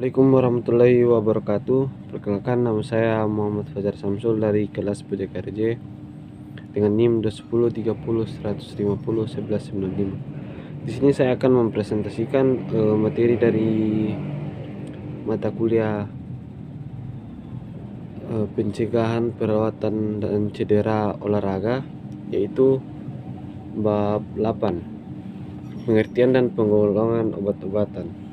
Assalamualaikum warahmatullahi wabarakatuh. Perkenalkan, nama saya Muhammad Fajar Samsul dari kelas PJKRJ dengan NIM 21030150195. Di sini saya akan mempresentasikan materi dari mata kuliah pencegahan, perawatan dan cedera olahraga, yaitu bab 8, pengertian dan penggolongan obat-obatan.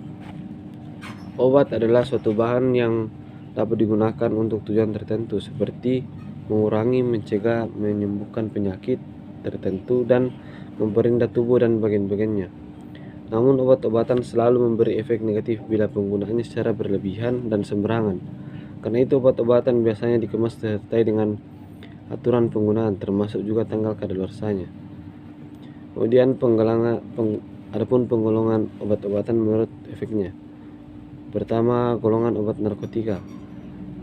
Obat adalah suatu bahan yang dapat digunakan untuk tujuan tertentu seperti mengurangi, mencegah, menyembuhkan penyakit tertentu, dan memperindah tubuh dan bagian-bagiannya. Namun obat-obatan selalu memberi efek negatif bila penggunaannya secara berlebihan dan sembarangan. Karena itu obat-obatan biasanya dikemas disertai dengan aturan penggunaan, termasuk juga tanggal kadaluarsanya. Kemudian adapun penggolongan obat-obatan menurut efeknya. Pertama, golongan obat narkotika.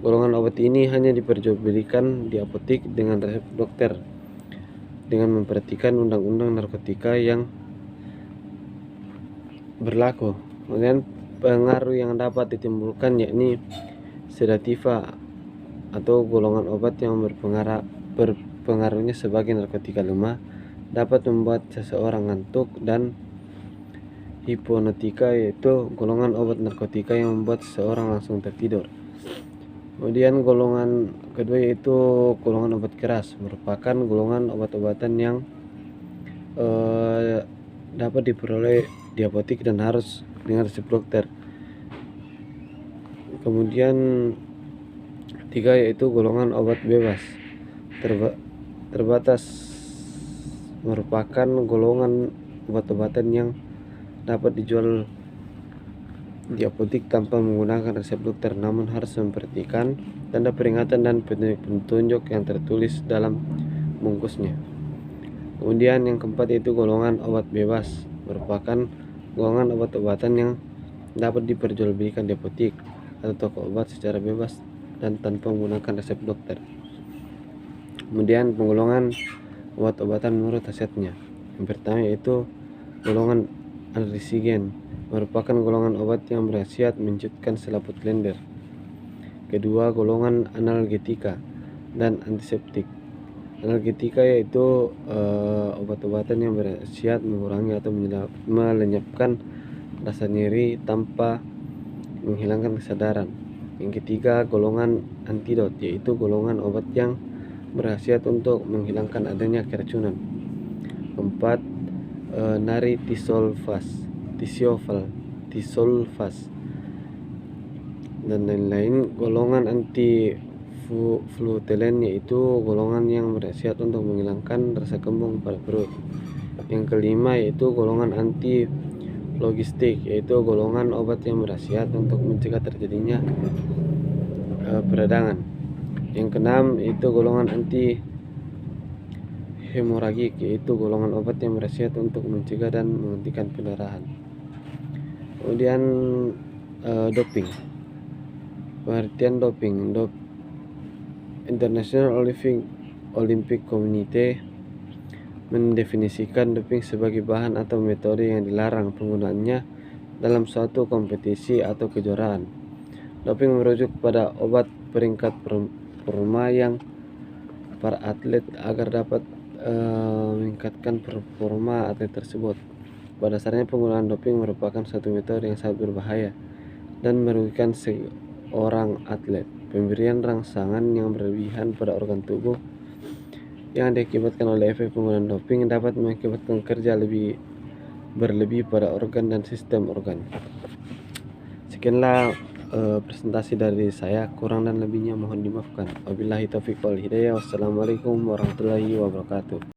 Golongan obat ini hanya diperjualbelikan di apotik dengan resep dokter, dengan memperhatikan undang-undang narkotika yang berlaku. Kemudian pengaruh yang dapat ditimbulkan yakni sedativa atau golongan obat yang berpengaruhnya sebagai narkotika lemah, dapat membuat seseorang ngantuk, dan hipnotika, yaitu golongan obat narkotika yang membuat seseorang langsung tertidur. Kemudian golongan kedua yaitu golongan obat keras, merupakan golongan obat-obatan yang dapat diperoleh di apotik dan harus dengan resep dokter. Kemudian ketiga yaitu golongan obat bebas terbatas, merupakan golongan obat-obatan yang dapat dijual di apotik tanpa menggunakan resep dokter, namun harus memperhatikan tanda peringatan dan petunjuk yang tertulis dalam bungkusnya. Kemudian yang keempat yaitu golongan obat bebas, merupakan golongan obat-obatan yang dapat diperjualbelikan di apotik atau toko obat secara bebas dan tanpa menggunakan resep dokter. Kemudian penggolongan obat-obatan menurut khasiatnya. Yang pertama yaitu golongan analgesigen, merupakan golongan obat yang berkhasiat menciptakan selaput lender. Kedua, golongan analgetika dan antiseptik. Analgetika yaitu obat-obatan yang berkhasiat mengurangi atau melenyapkan rasa nyeri tanpa menghilangkan kesadaran. Yang ketiga, golongan antidot, yaitu golongan obat yang berkhasiat untuk menghilangkan adanya keracunan. Keempat, nari tisolfas, dan lain-lain. Golongan antiflutelen, yaitu golongan yang berkhasiat untuk menghilangkan rasa kembung pada perut. Yang kelima yaitu golongan antilogistik, yaitu golongan obat yang berkhasiat untuk mencegah terjadinya peradangan. Yang keenam yaitu golongan anti hemoragik, yaitu golongan obat yang berkhasiat untuk mencegah dan menghentikan pendarahan. Kemudian doping. Pengertian doping. International Olympic Committee mendefinisikan doping sebagai bahan atau metode yang dilarang penggunaannya dalam suatu kompetisi atau kejuaraan. Doping merujuk pada obat peringkat performa yang para atlet agar dapat meningkatkan performa atlet tersebut. Pada dasarnya penggunaan doping merupakan suatu metode yang sangat berbahaya dan merugikan seorang atlet. Pemberian rangsangan yang berlebihan pada organ tubuh yang diakibatkan oleh efek penggunaan doping dapat mengakibatkan kerja berlebih pada organ dan sistem organ. Sekianlah presentasi dari saya, kurang dan lebihnya mohon dimaafkan. Wabillahi taufiq wal hidayah. Wassalamualaikum warahmatullahi wabarakatuh.